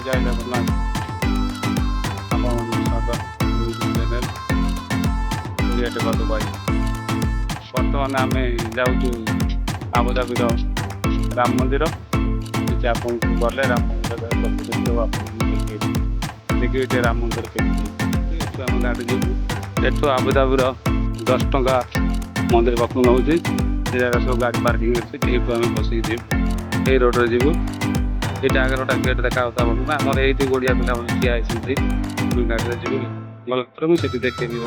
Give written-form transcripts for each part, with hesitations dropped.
ଜୟ ଜଗନ୍ନାଥ। ଆପଣମାନଙ୍କୁ ସ୍ୱାଗତ ଚ୍ୟାନେଲ ଓଡ଼ିଆଟେ ଭଲ ପାଇ। ବର୍ତ୍ତମାନ ଆମେ ଯାଉଛୁ ଆବୁଧାବିର ରାମ ମନ୍ଦିର। କିଛି ଆପଣଙ୍କୁ ଗଲେ ରାମ ମନ୍ଦିର ଦେଖିବ, ଆପଣଙ୍କୁ ଦେଖିବେ ଟିକେ ରାମ ମନ୍ଦିର କେମିତି। ଏଠୁ ଆମ ଗାଡ଼ି ଯିବୁ, ଏଠୁ ଆବୁଧାବିର 10 ଟଙ୍କା ମନ୍ଦିର ପାଖକୁ ନେଉଛି। ସେ ଜାଗା ସବୁ ଗାଡ଼ି ପାର୍କିଂ ଅଛି, ଏଇଠୁ ଆମେ ବସିକି ଯିବୁ। ଏଇ ରୋଡ଼ରେ ଯିବୁ। ଏଇଟା ଆଗରେ ଗୋଟେ ଗେଟ୍ ଦେଖାଯାଉଥିଲା ଆପଣଙ୍କୁ। ଆମର ଏଇଠି ଓଡ଼ିଆ ପିଲାମାନେ ଠିଆ ହେଇଛନ୍ତି। ଗାଡ଼ିରେ ଯିବୁ, ଗଲା ପରେ ମୁଁ ସେଠି ଦେଖେଇବି।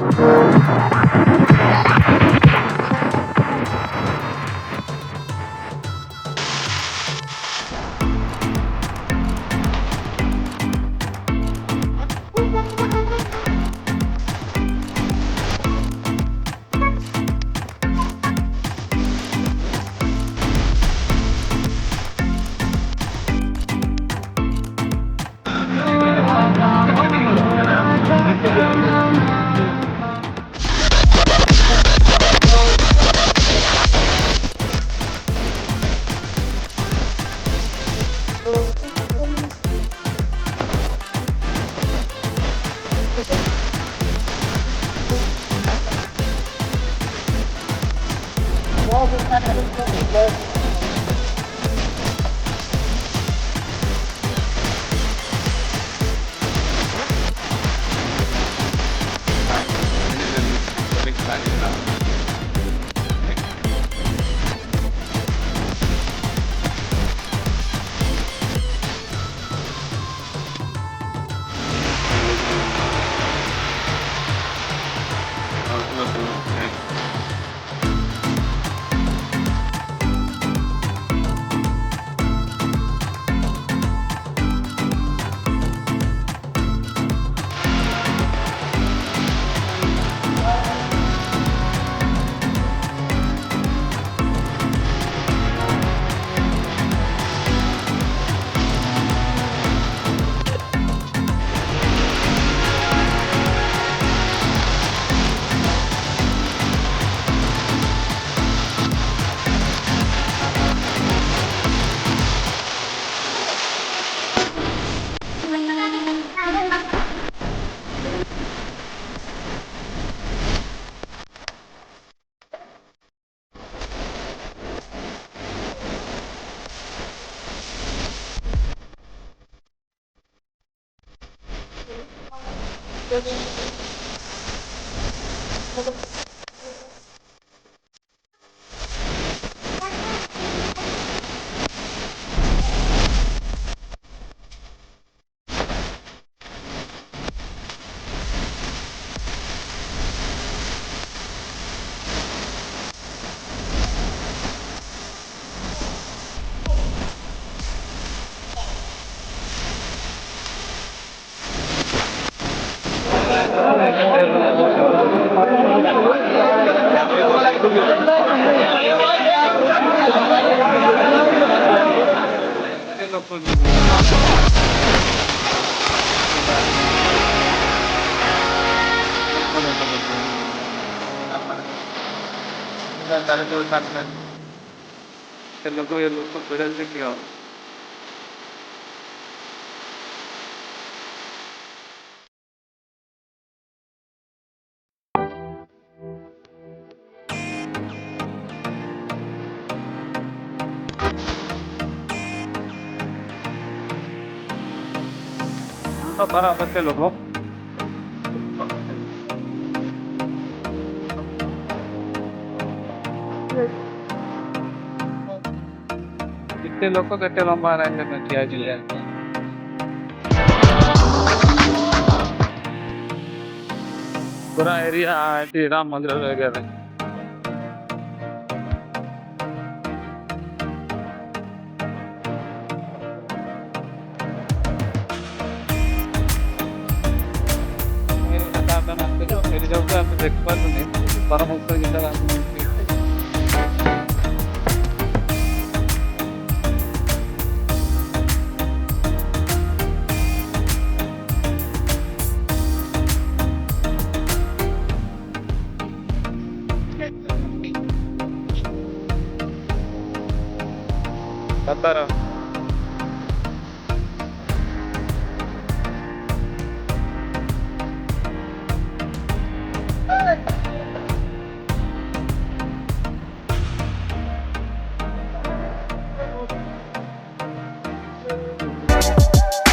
Para କେତେ ଲୋକ କେତେ ଲୋକ କେତେ ଲମ୍ବା ଲାଇନରେ ଠିଆ ହେଇଥିଲେ। ପୁରା ଏରିଆ ଏଠି ରାମ ମନ୍ଦିର ଏରିଆରେ ଫେରି ଯାଉଛୁ। ଆମେ ଦେଖିପାରୁନି ପରମହଂସ ଗୀତା Tatara.